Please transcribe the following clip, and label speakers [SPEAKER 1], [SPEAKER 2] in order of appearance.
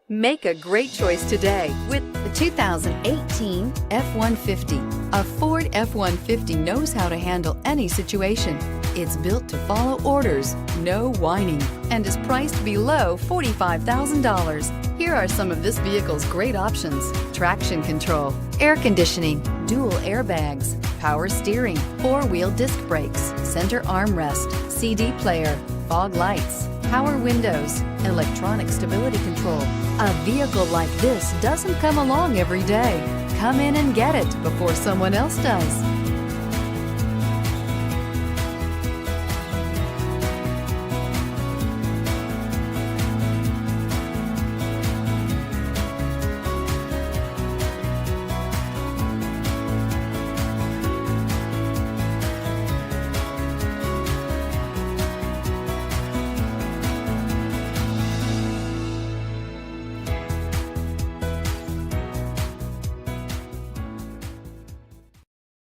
[SPEAKER 1] Make a great choice today with the 2018 F-150. A Ford F-150 knows how to handle any situation. It's built to follow orders, no whining, and is priced below $45,000. Here are some of this vehicle's great options: traction control, air conditioning, dual airbags, power steering, four-wheel disc brakes, center armrest, CD player, fog lights, power windows, electronic stability control. A vehicle like this doesn't come along every day. Come in and get it before someone else does.